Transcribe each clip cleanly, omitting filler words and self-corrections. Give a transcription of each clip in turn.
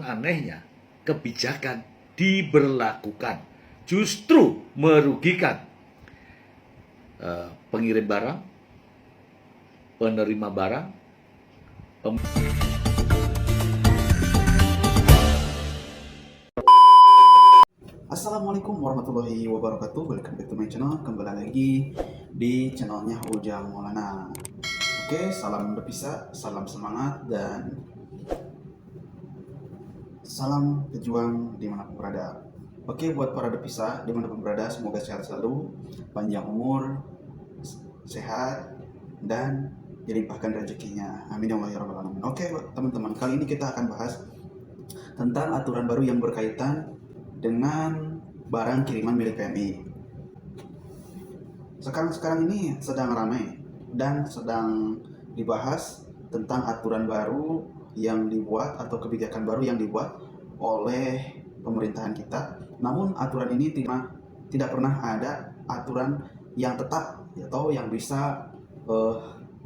Anehnya, kebijakan diberlakukan justru merugikan pengirim barang, penerima barang, Assalamualaikum warahmatullahi wabarakatuh. Welcome back to my channel. Kembali lagi di channelnya Ujang Maulana. Oke, salam berpisah, salam semangat, dan salam pejuang dimanapun berada. Oke, buat para depisah dimanapun berada, semoga sehat selalu, panjang umur, sehat, dan dilimpahkan rezekinya. Amin ya Allah ya Rabbal Alamin. Oke, teman-teman, kali ini kita akan bahas tentang aturan baru yang berkaitan dengan barang kiriman milik PMI. Sekarang ini sedang ramai dan sedang dibahas tentang aturan baru yang dibuat atau kebijakan baru yang dibuat oleh pemerintahan kita. Namun aturan ini tidak pernah ada aturan yang tetap atau yang bisa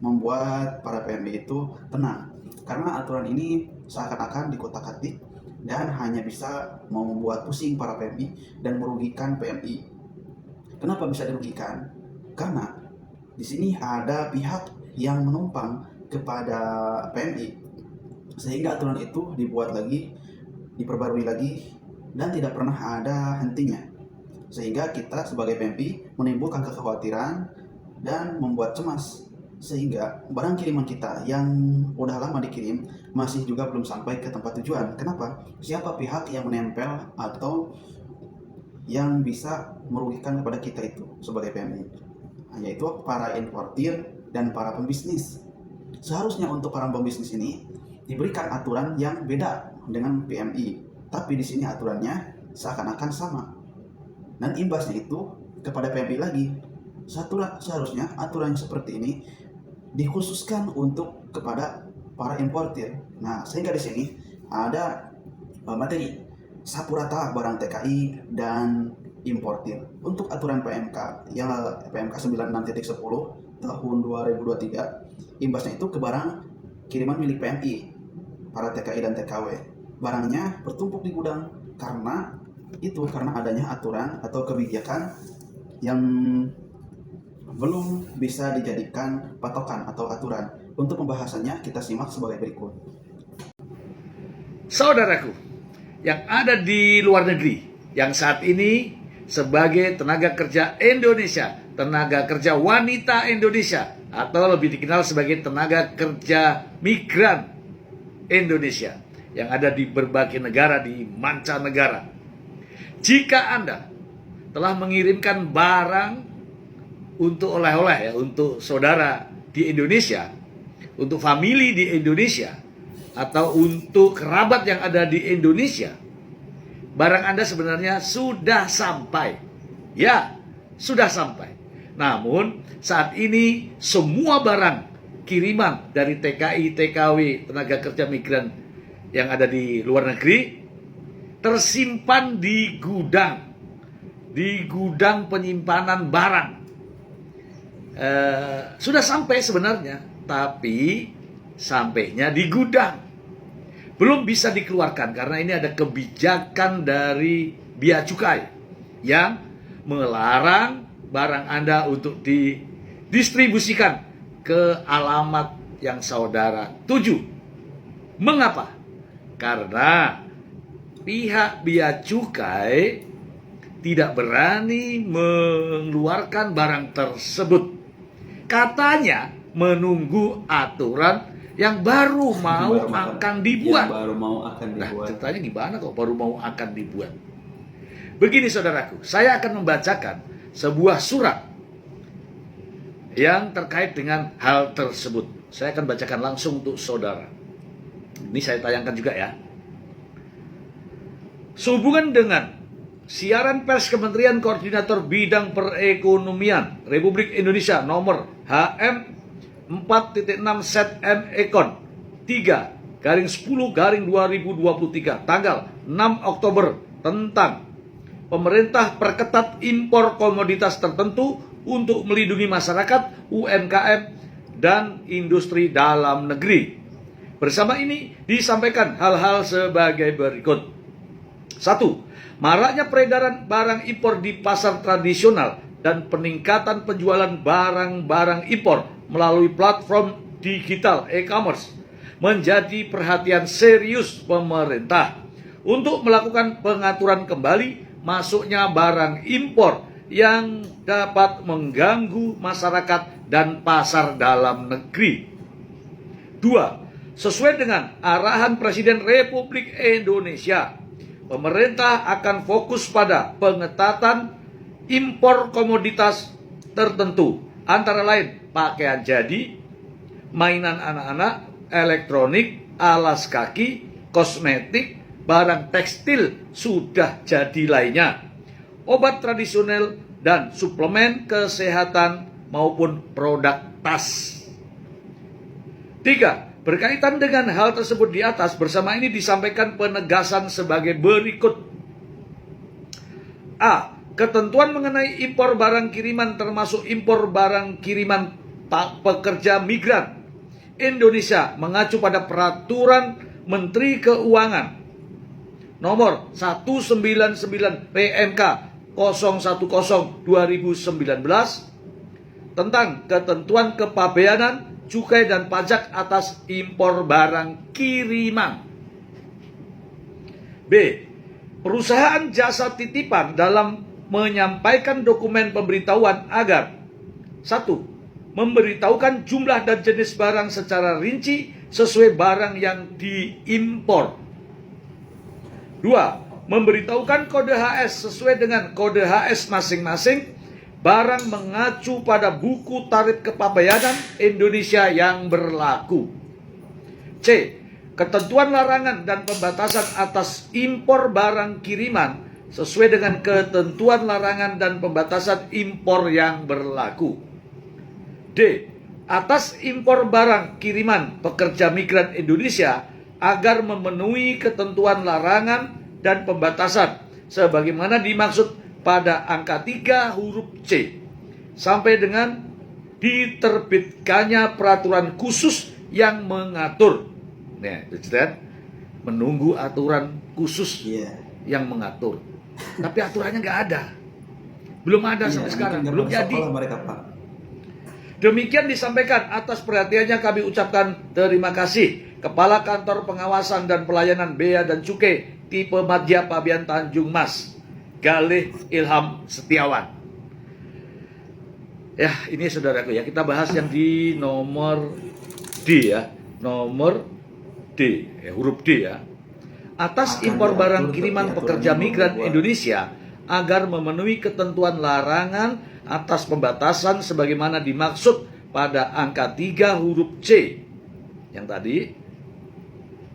membuat para PMI itu tenang, karena aturan ini seakan-akan dikotak-atik dan hanya bisa membuat pusing para PMI dan merugikan PMI. Kenapa bisa dirugikan? Karena di sini ada pihak yang menumpang kepada PMI, sehingga aturan itu dibuat lagi, diperbarui lagi, dan tidak pernah ada hentinya. Sehingga kita sebagai PMI menimbulkan kekhawatiran dan membuat cemas, sehingga barang kiriman kita yang udah lama dikirim masih juga belum sampai ke tempat tujuan. Kenapa? Siapa pihak yang menempel atau yang bisa merugikan kepada kita itu sebagai PMI? Yaitu para importir dan para pembisnis. Seharusnya untuk para pembisnis ini diberikan aturan yang beda dengan PMI, tapi di sini aturannya seakan-akan sama, dan imbasnya itu kepada PMI lagi. Seharusnya aturan seperti ini dikhususkan untuk kepada para importir. Nah, sehingga di sini ada materi sapu rata barang TKI dan importir. Untuk aturan PMK yang PMK 96.10 tahun 2023, imbasnya itu ke barang kiriman milik PMI, para TKI dan TKW. Barangnya bertumpuk di gudang karena adanya aturan atau kebijakan yang belum bisa dijadikan patokan atau aturan. Untuk pembahasannya kita simak sebagai berikut. saudaraku yang ada di luar negeri, yang saat ini sebagai tenaga kerja Indonesia, tenaga kerja wanita Indonesia, atau lebih dikenal sebagai tenaga kerja migran Indonesia yang ada di berbagai negara di mancanegara. Jika Anda telah mengirimkan barang untuk oleh-oleh, untuk saudara di Indonesia, untuk famili di Indonesia, atau untuk kerabat yang ada di Indonesia, barang Anda sebenarnya sudah sampai. Ya, sudah sampai. Namun saat ini semua barang kiriman dari TKI, TKW, tenaga kerja migran yang ada di luar negeri tersimpan di gudang penyimpanan barang. Sudah sampai sebenarnya, tapi sampainya di gudang, belum bisa dikeluarkan karena ini ada kebijakan dari Bea Cukai yang melarang barang Anda untuk didistribusikan ke alamat yang saudara tuju. Mengapa? Karena pihak Bea Cukai tidak berani mengeluarkan barang tersebut. Katanya menunggu aturan yang baru akan dibuat. Nah, ceritanya gimana kok baru mau akan dibuat? Begini saudaraku, saya akan membacakan sebuah surat yang terkait dengan hal tersebut. Saya akan bacakan langsung untuk saudara. Ini saya tayangkan juga ya. Sehubungan dengan siaran pers Kementerian Koordinator Bidang Perekonomian Republik Indonesia nomor HM 4.6 Set M Ekon 3/10/2023 tanggal 6 Oktober tentang pemerintah perketat impor komoditas tertentu untuk melindungi masyarakat, UMKM, dan industri dalam negeri. Bersama ini disampaikan hal-hal sebagai berikut. 1. Maraknya peredaran barang impor di pasar tradisional dan peningkatan penjualan barang-barang impor melalui platform digital e-commerce menjadi perhatian serius pemerintah untuk melakukan pengaturan kembali masuknya barang impor yang dapat mengganggu masyarakat dan pasar dalam negeri. 2. Sesuai dengan arahan Presiden Republik Indonesia, pemerintah akan fokus pada pengetatan impor komoditas tertentu, antara lain pakaian jadi, mainan anak-anak, elektronik, alas kaki, kosmetik, barang tekstil sudah jadi lainnya, obat tradisional dan suplemen kesehatan maupun produk tas. 3. Berkaitan dengan hal tersebut di atas, bersama ini disampaikan penegasan sebagai berikut. A. Ketentuan mengenai impor barang kiriman termasuk impor barang kiriman pekerja migran Indonesia mengacu pada Peraturan Menteri Keuangan Nomor 199 PMK 010/2019 tentang ketentuan kepabeanan, cukai dan pajak atas impor barang kiriman. B. Perusahaan jasa titipan dalam menyampaikan dokumen pemberitahuan agar 1. Memberitahukan jumlah dan jenis barang secara rinci sesuai barang yang diimpor. 2. Memberitahukan kode HS sesuai dengan kode HS masing-masing barang mengacu pada buku tarif kepabeanan Indonesia yang berlaku. C. Ketentuan larangan dan pembatasan atas impor barang kiriman sesuai dengan ketentuan larangan dan pembatasan impor yang berlaku. D. Atas impor barang kiriman pekerja migran Indonesia agar memenuhi ketentuan larangan dan pembatasan sebagaimana dimaksud pada angka 3 huruf C sampai dengan diterbitkannya peraturan khusus yang mengatur. Nah, menunggu aturan khusus yang mengatur. Tapi aturannya nggak ada. Belum ada sampai sekarang, belum jadi. Mereka, Pak. Demikian disampaikan, atas perhatiannya kami ucapkan terima kasih Kepala Kantor Pengawasan dan Pelayanan Bea dan Cukai tipe Madya Pabean Tanjung Mas, Galih Ilham Setiawan. Ya, ini saudaraku ya, kita bahas yang di nomor D ya, nomor D, huruf D ya. Atas impor barang kiriman pekerja migran Indonesia agar memenuhi ketentuan larangan atas pembatasan sebagaimana dimaksud pada angka 3 huruf C yang tadi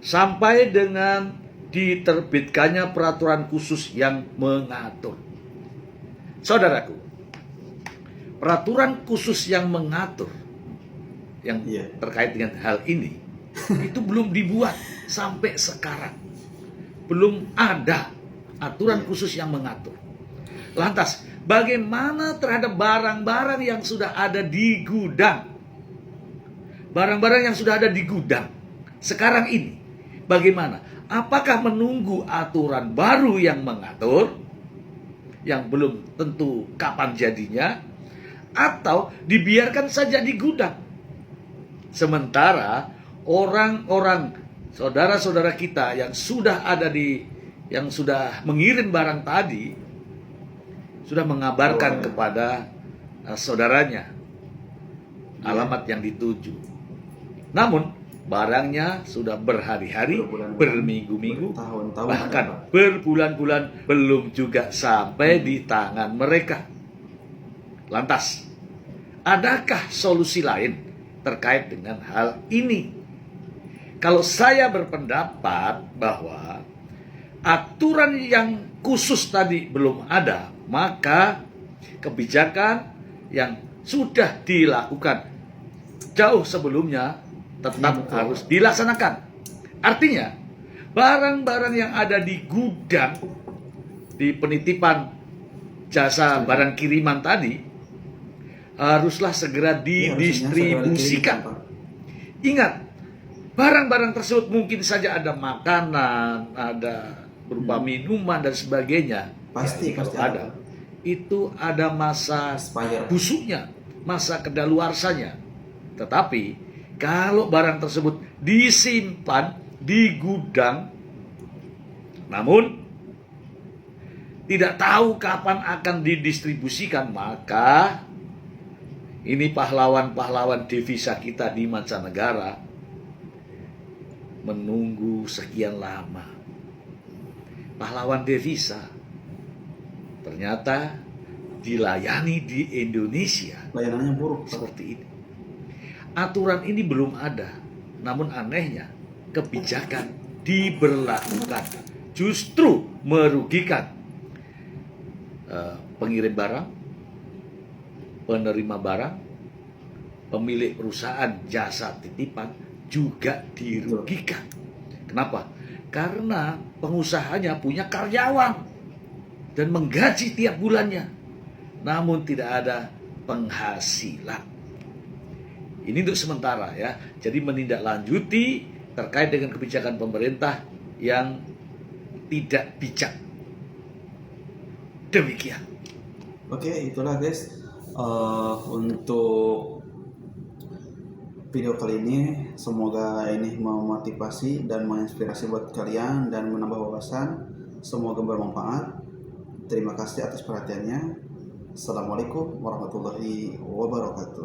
sampai dengan diterbitkannya peraturan khusus yang mengatur. Saudaraku, peraturan khusus yang mengatur yang terkait dengan hal ini itu belum dibuat sampai sekarang. Belum ada aturan khusus yang mengatur. Lantas, bagaimana terhadap barang-barang yang sudah ada di gudang? Barang-barang yang sudah ada di gudang sekarang ini, bagaimana? Apakah menunggu aturan baru yang mengatur, yang belum tentu kapan jadinya, atau dibiarkan saja di gudang? Sementara orang-orang saudara-saudara kita yang sudah ada yang sudah mengirim barang tadi sudah mengabarkan kepada saudaranya alamat yang dituju. Namun barangnya sudah berhari-hari, berminggu-minggu, bahkan berbulan-bulan belum juga sampai di tangan mereka. Lantas, adakah solusi lain terkait dengan hal ini? Kalau saya berpendapat bahwa aturan yang khusus tadi belum ada, maka kebijakan yang sudah dilakukan jauh sebelumnya tetap harus dilaksanakan. Artinya, barang-barang yang ada di gudang, di penitipan jasa barang kiriman tadi, haruslah segera didistribusikan. Ingat, barang-barang tersebut mungkin saja ada makanan, ada berupa minuman dan sebagainya. Pasti, Ya, kalau pasti ada, itu ada masa Expired. busuknya, masa kedaluarsanya. Tetapi kalau barang tersebut disimpan di gudang, namun tidak tahu kapan akan didistribusikan, maka ini pahlawan-pahlawan devisa kita di mancanegara menunggu sekian lama. Pahlawan devisa ternyata dilayani di Indonesia Layanannya buruk. seperti ini. Aturan ini belum ada, namun anehnya kebijakan diberlakukan, justru merugikan pengirim barang, penerima barang, pemilik perusahaan jasa titipan juga dirugikan. Kenapa? Karena pengusahanya punya karyawan dan menggaji tiap bulannya, namun tidak ada penghasilan. Ini untuk sementara ya. Jadi menindaklanjuti terkait dengan kebijakan pemerintah yang tidak bijak. Demikian. Oke, itulah guys untuk video kali ini. Semoga ini memotivasi dan menginspirasi buat kalian dan menambah wawasan. Semoga bermanfaat. Terima kasih atas perhatiannya. Assalamualaikum warahmatullahi wabarakatuh.